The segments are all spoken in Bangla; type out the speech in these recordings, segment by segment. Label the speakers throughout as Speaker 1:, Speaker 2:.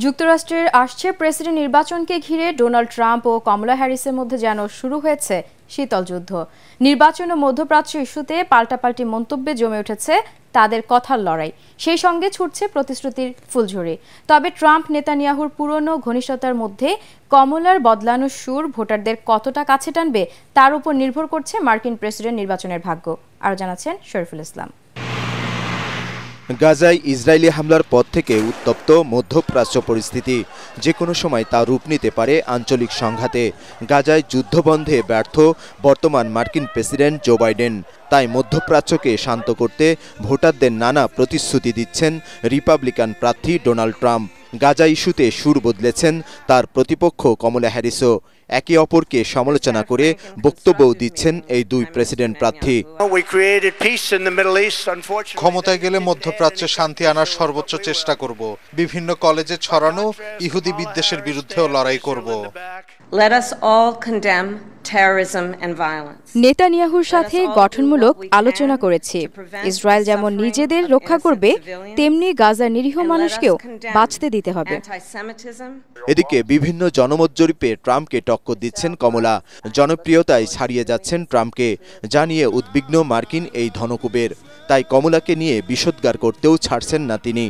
Speaker 1: যুক্তরাষ্ট্রের আসছে প্রেসিডেন্ট নির্বাচনকে ঘিরে ডোনাল্ড ট্রাম্প ও কমলা হ্যারিসের মধ্যে যেন শুরু হয়েছে শীতল যুদ্ধ। নির্বাচন ও মধ্যপ্রাচ্য ইস্যুতে পাল্টাপাল্টি মন্তব্যে জমে উঠেছে তাদের কথার লড়াই, সেই সঙ্গে ছুটছে প্রতিশ্রুতির ফুলঝুরি। তবে ট্রাম্প নেতানিয়াহুর পুরনো ঘনিষ্ঠতার মধ্যে কমলার বদলানো সুর ভোটারদের কতটা কাছে টানবে তার উপর নির্ভর করছে মার্কিন প্রেসিডেন্ট নির্বাচনের ভাগ্য। আরও জানাচ্ছেন শরীফুল ইসলাম।
Speaker 2: গাজায় ইসরায়েলি হামলার পর থেকে উত্তপ্ত মধ্যপ্রাচ্য পরিস্থিতি, যে কোনো সময় তা রূপ নিতে পারে আঞ্চলিক সংঘাতে। গাজায় যুদ্ধবন্ধে ব্যর্থ বর্তমান মার্কিন প্রেসিডেন্ট জো বাইডেন, তাই মধ্যপ্রাচ্যকে শান্ত করতে ভোটারদের নানা প্রতিশ্রুতি দিচ্ছেন রিপাবলিকান প্রার্থী ডোনাল্ড ট্রাম্প। গাজা ইস্যুতে সুর বদলেছেন তার প্রতিপক্ষ কমলা হ্যারিসও। একে অপরকে সমালোচনা করে বক্তব্যও দিচ্ছেন এই দুই প্রেসিডেন্ট প্রার্থী।
Speaker 3: ক্ষমতায় গেলে মধ্যপ্রাচ্যে শান্তি আনার সর্বোচ্চ চেষ্টা করব। বিভিন্ন কলেজে ছড়ানো ইহুদি বিদ্বেষের বিরুদ্ধেও লড়াই করব।
Speaker 1: নেতানিয়াহুর সাথে গঠনমূলক আলোচনা করেছি। ইসরায়েল যেমন নিজেদের রক্ষা করবে, তেমনি গাজার নিরীহ মানুষকেও বাঁচতে দিতে হবে।
Speaker 2: এদিকে বিভিন্ন জনমত জরিপে ট্রাম্পকে টক্কর দিচ্ছেন কমলা। জনপ্রিয়তায় ছাড়িয়ে যাচ্ছেন ট্রাম্পকে, যা নিয়ে উদ্বিগ্ন মার্কিন এই ধনকুবের। তাই কমলাকে নিয়ে বিষোদ্গার করতেও ছাড়ছেন না তিনি।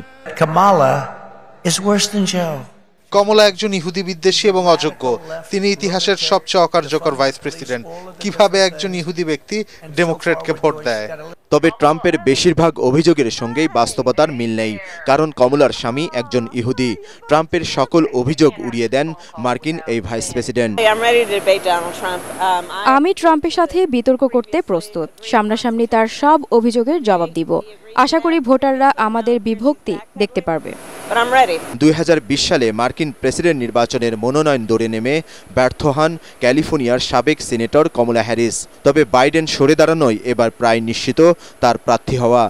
Speaker 3: কমলা একজন ইহুদি বিদ্বেষী এবং অযোগ্য। তিনি ইতিহাসের সবচেয়ে অকার্যকর ভাইস প্রেসিডেন্ট। কিভাবে একজন ইহুদি ব্যক্তি ডেমোক্রেটকে ভোট দেয়?
Speaker 2: তবে ট্রাম্পের বেশিরভাগ অভিযোগের সঙ্গেই বাস্তবতার মিল নেই, কারণ কমলার স্বামী একজন ইহুদি। ট্রাম্পের সকল অভিযোগ উড়িয়ে দেন মার্কিন এই ভাইস প্রেসিডেন্ট।
Speaker 1: আমি ট্রাম্পের সাথে বিতর্ক করতে প্রস্তুত। সামনাসামনি তার সব অভিযোগের জবাব দিব। আশা করি ভোটাররা আমাদের বিভক্তি দেখতে পারবে।
Speaker 2: 2020 সালে মার্কিন প্রেসিডেন্ট নির্বাচনের মনোনয়ন দৌড়ে নেমে ব্যর্থ হন ক্যালিফোর্নিয়ার সাবেক সিনেটর কমলা হ্যারিস। তবে বাইডেন সরে দাঁড়ানোয় এবার প্রায় নিশ্চিত তার প্রার্থী হওয়া।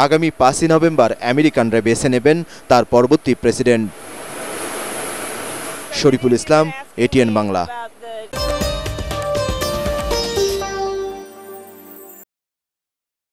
Speaker 2: আগামী 5 নভেম্বর আমেরিকানরা বেছে নেবেন তার পরবর্তী প্রেসিডেন্ট। শরীফুল ইসলাম, ATN বাংলা।